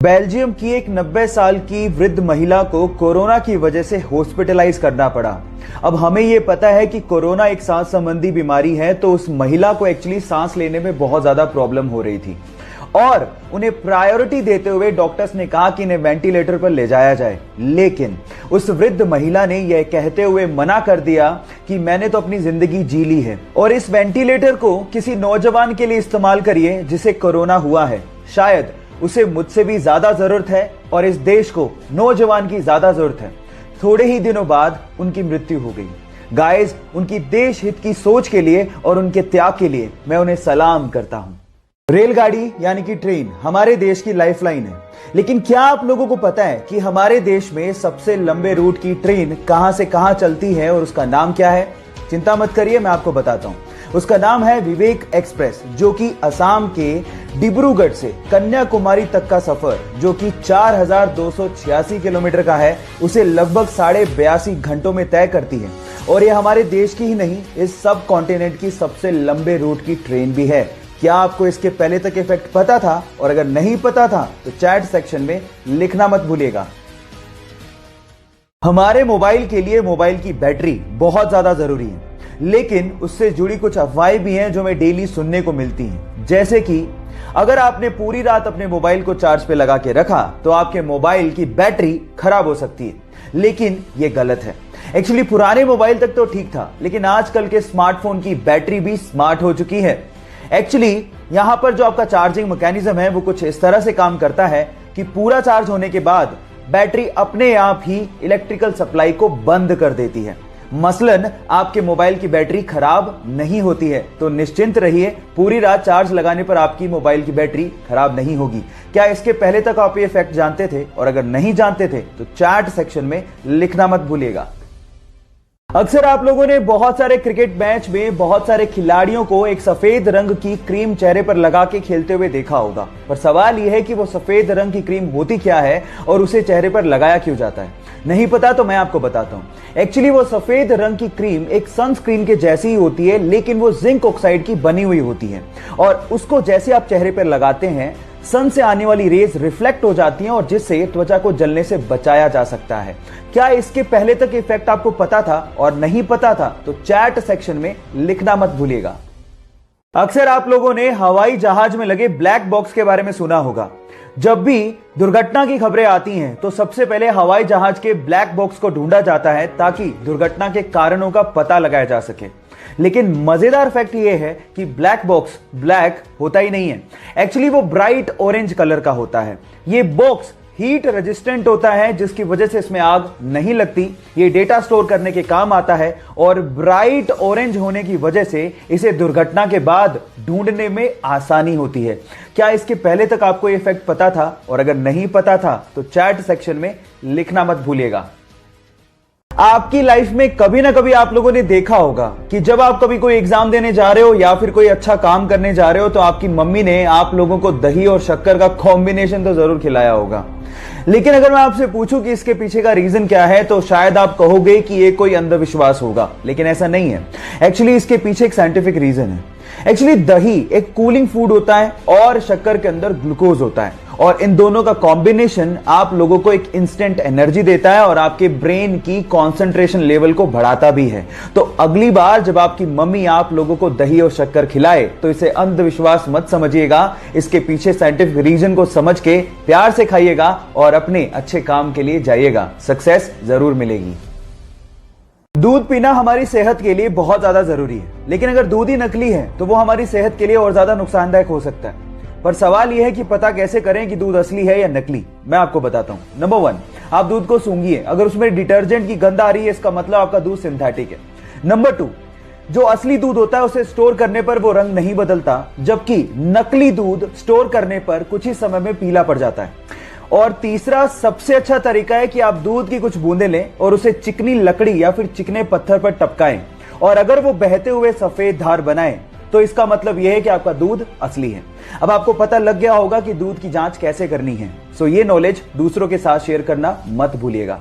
Belgium की एक 90 साल की वृद्ध महिला को कोरोना की वजह से हॉस्पिटलाइज करना पड़ा। अब हमें यह पता है कि कोरोना एक सांस संबंधी बीमारी है, तो उस महिला को एक्चुअली सांस लेने में बहुत ज्यादा प्रॉब्लम हो रही थी और उन्हें प्रायोरिटी देते हुए डॉक्टर्स ने कहा कि इन्हें वेंटिलेटर पर ले जाया जाए। लेकिन उस वृद्ध महिला ने यह कहते हुए मना कर दिया कि मैंने तो अपनी जिंदगी जी ली है और इस वेंटिलेटर को किसी नौजवान के लिए इस्तेमाल करिए जिसे कोरोना हुआ है। शायद उसे मुझसे भी ज्यादा जरूरत है और इस देश को नौजवान की ज्यादा जरूरत है। थोड़े ही दिनों बाद उनकी मृत्यु हो गई। गाइस, उनकी देश हित की सोच के लिए और उनके त्याग के लिए मैं उन्हें सलाम करता हूं। रेलगाड़ी यानी कि ट्रेन हमारे देश की लाइफलाइन है, लेकिन क्या आप लोगों को पता है कि हमारे देश में सबसे लंबे रूट की ट्रेन कहां से कहां चलती है और उसका नाम क्या है? चिंता मत करिए, मैं आपको बताता हूं। उसका नाम है विवेक एक्सप्रेस, जो कि असम के डिब्रूगढ़ से कन्याकुमारी तक का सफर, जो कि 4286 किलोमीटर का है, उसे लगभग 82.5 घंटों में तय करती है। और यह हमारे देश की ही नहीं, इस सब कॉन्टिनेंट की सबसे लंबे रूट की ट्रेन भी है। क्या आपको इसके पहले तक इफेक्ट पता था? और अगर नहीं पता था तो चैट सेक्शन में लिखना मत भूलिएगा। हमारे मोबाइल के लिए मोबाइल की बैटरी बहुत ज्यादा जरूरी है, लेकिन उससे जुड़ी कुछ अफवाहें भी हैं जो हमें डेली सुनने को मिलती हैं। जैसे कि अगर आपने पूरी रात अपने मोबाइल को चार्ज पे लगा के रखा तो आपके मोबाइल की बैटरी खराब हो सकती है, लेकिन यह गलत है। एक्चुअली पुराने मोबाइल तक तो ठीक था, लेकिन आजकल के स्मार्टफोन की बैटरी भी स्मार्ट हो चुकी है। एक्चुअली यहां पर जो आपका चार्जिंग मैकेनिज्म है वो कुछ इस तरह से काम करता है कि पूरा चार्ज होने के बाद बैटरी अपने आप ही इलेक्ट्रिकल सप्लाई को बंद कर देती है। मसलन आपके मोबाइल की बैटरी खराब नहीं होती है, तो निश्चिंत रहिए, पूरी रात चार्ज लगाने पर आपकी मोबाइल की बैटरी खराब नहीं होगी। क्या इसके पहले तक आप ये फैक्ट जानते थे? और अगर नहीं जानते थे तो चैट सेक्शन में लिखना मत भूलिएगा। अक्सर आप लोगों ने बहुत सारे क्रिकेट मैच में बहुत सारे खिलाड़ियों को एक सफेद रंग की क्रीम चेहरे पर लगा के खेलते हुए देखा होगा, पर सवाल यह है कि वो सफेद रंग की क्रीम होती क्या है और उसे चेहरे पर लगाया क्यों जाता है? नहीं पता तो मैं आपको बताता हूं। एक्चुअली वो सफेद रंग की क्रीम एक सनस्क्रीन के जैसी ही होती है, लेकिन वो जिंक ऑक्साइड की बनी हुई होती है और उसको जैसे आप चेहरे पर लगाते हैं, सन से आने वाली रेज रिफ्लेक्ट हो जाती हैं और जिससे त्वचा को जलने से बचाया जा सकता है। क्या इसके पहले तक इफेक्ट आपको पता था? और नहीं पता था तो चैट सेक्शन में लिखना मत भूलिएगा। अक्सर आप लोगों ने हवाई जहाज में लगे ब्लैक बॉक्स के बारे में सुना होगा। जब भी दुर्घटना की खबरें आती हैं तो सबसे पहले हवाई जहाज के ब्लैक बॉक्स को ढूंढा जाता है ताकि दुर्घटना के कारणों का पता लगाया जा सके। लेकिन मजेदार फैक्ट यह है कि ब्लैक बॉक्स ब्लैक होता ही नहीं है। एक्चुअली वो ब्राइट ऑरेंज कलर का होता है। ये बॉक्स हीट रेजिस्टेंट होता है, जिसकी वजह से इसमें आग नहीं लगती। ये डेटा स्टोर करने के काम आता है और ब्राइट ऑरेंज होने की वजह से इसे दुर्घटना के बाद ढूंढने में आसानी होती है। क्या इसके पहले तक आपको ये फैक्ट पता था? और अगर नहीं पता था तो चैट सेक्शन में लिखना मत भूलिएगा। आपकी लाइफ में कभी ना कभी आप लोगों ने देखा होगा कि जब आप कभी कोई एग्जाम देने जा रहे हो या फिर कोई अच्छा काम करने जा रहे हो तो आपकी मम्मी ने आप लोगों को दही और शक्कर का कॉम्बिनेशन तो जरूर खिलाया होगा। लेकिन अगर मैं आपसे पूछूं कि इसके पीछे का रीजन क्या है तो शायद आप कहोगे कि ये कोई अंधविश्वास होगा, लेकिन ऐसा नहीं है। एक्चुअली इसके पीछे एक साइंटिफिक रीजन है। एक्चुअली दही एक कूलिंग फूड होता है और शक्कर के अंदर ग्लूकोज होता है और इन दोनों का कॉम्बिनेशन आप लोगों को एक इंस्टेंट एनर्जी देता है और आपके ब्रेन की कंसंट्रेशन लेवल को बढ़ाता भी है। तो अगली बार जब आपकी मम्मी आप लोगों को दही और शक्कर खिलाए तो इसे अंधविश्वास मत समझिएगा। इसके पीछे साइंटिफिक रीजन को समझ के प्यार से खाइएगा और अपने अच्छे काम के लिए जाइएगा। सक्सेस जरूर मिलेगी। दूध पीना हमारी सेहत के लिए बहुत ज्यादा जरूरी है, लेकिन अगर दूध ही नकली है तो वो हमारी सेहत के लिए और ज्यादा नुकसानदायक हो सकता है। पर सवाल यह है कि पता कैसे करें कि दूध असली है या नकली? मैं आपको बताता हूं। नंबर 1, आप दूध को सूंघिए। अगर उसमें डिटर्जेंट की गंध आ रही है, इसका मतलब आपका दूध सिंथेटिक है। नंबर 2, जो असली दूध होता है उसे स्टोर करने पर वो रंग नहीं बदलता, जबकि नकली दूध स्टोर करने पर कुछ ही समय में पीला पड़ जाता है। और तीसरा सबसे अच्छा तरीका है कि आप दूध की कुछ बूंदें लें और उसे चिकनी लकड़ी या फिर चिकने पत्थर पर टपकाएं, और अगर वो बहते हुए सफेद धार बनाएं तो इसका मतलब यह है कि आपका दूध असली है। अब आपको पता लग गया होगा कि दूध की जांच कैसे करनी है। सो ये नॉलेज दूसरों के साथ शेयर करना मत भूलिएगा।